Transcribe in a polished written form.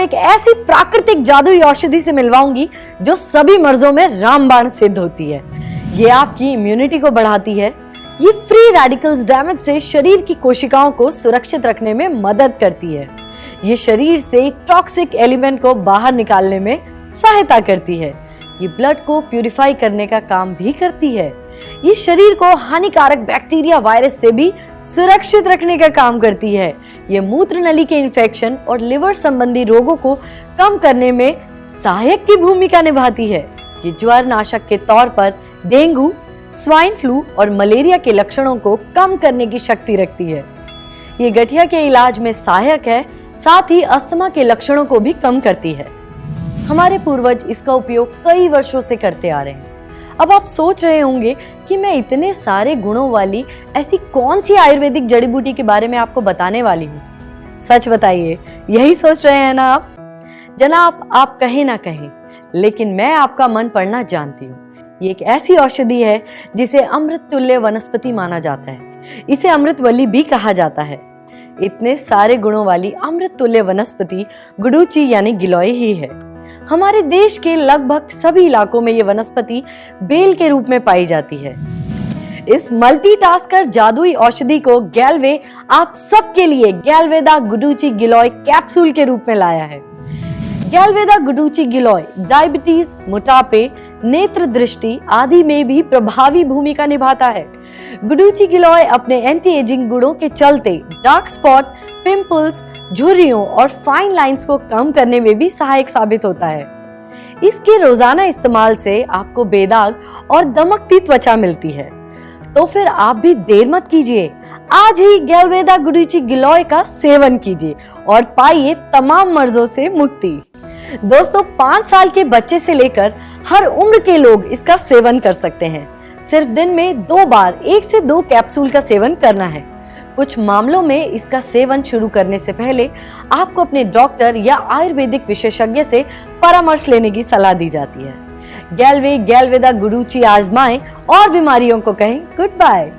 एक ऐसी प्राकृतिक जादुई औषधि से मिलवाऊंगी जो सभी मर्जों में रामबाण सिद्ध होती है। ये आपकी इम्यूनिटी को बढ़ाती है, ये फ्री रेडिकल्स डैमेज से शरीर की कोशिकाओं को सुरक्षित रखने में मदद करती है, ये शरीर से टॉक्सिक एलिमेंट को बाहर निकालने में सहायता करती है, ये ब्लड को प्यूरिफाई करने का काम भी करती है, ये शरीर को हानिकारक बैक्टीरिया वायरस से भी सुरक्षित रखने का काम करती है, ये मूत्र नली के इन्फेक्शन और लिवर संबंधी रोगों को कम करने में सहायक की भूमिका निभाती है, ये ज्वर नाशक के तौर पर डेंगू, स्वाइन फ्लू और मलेरिया के लक्षणों को कम करने की शक्ति रखती है, ये गठिया के इलाज में सहायक है, साथ ही अस्थमा के लक्षणों को भी कम करती है। हमारे पूर्वज इसका उपयोग कई वर्षों से करते आ रहे हैं। अब आप सोच रहे होंगे कि मैं इतने सारे गुणों वाली ऐसी कौन सी आयुर्वेदिक जड़ी बूटी के बारे में आपको बताने वाली हूँ। सच बताइए, यही सोच रहे हैं ना आप? जनाब, आप कहें ना कहें, लेकिन मैं आपका मन पढ़ना जानती हूँ। ये एक ऐसी औषधि है जिसे अमृत तुल्य वनस्पति माना जाता है, इसे अमृतवल्ली भी कहा जाता है। इतने सारे गुणों वाली अमृत तुल्य वनस्पति गुडुचि यानी गिलोय ही है। हमारे देश के लगभग सभी इलाकों में ये वनस्पति बेल के रूप में पाई जाती है। इस मल्टीटास्कर जादुई औषधि को गैलवे आप सबके लिए गैलवेदा गुडुचि गिलोय कैप्सूल के रूप में लाया है। गैलवेदा गुडुचि गिलोय डायबिटीज, मोटापे, नेत्र दृष्टि आदि में भी प्रभावी भूमिका निभाता है। गुडुचि गिलोय अपने एंटी एजिंग गुणों के चलते डार्क स्पॉट, पिंपल्स, झुर्रियों और फाइन लाइंस को कम करने में भी सहायक साबित होता है। इसके रोजाना इस्तेमाल से आपको बेदाग और दमकती त्वचा मिलती है। तो फिर आप भी देर मत कीजिए, आज ही गैलवेदा गुडुचि गिलोय का सेवन कीजिए और पाइए तमाम मर्जों से मुक्ति। दोस्तों, 5 साल के बच्चे से लेकर हर उम्र के लोग इसका सेवन कर सकते हैं। सिर्फ दिन में 2 बार 1 से 2 कैप्सूल का सेवन करना है। कुछ मामलों में इसका सेवन शुरू करने से पहले आपको अपने डॉक्टर या आयुर्वेदिक विशेषज्ञ से परामर्श लेने की सलाह दी जाती है। गैलवेदा गुडुचि आजमाएं और बीमारियों को कहें गुड बाय।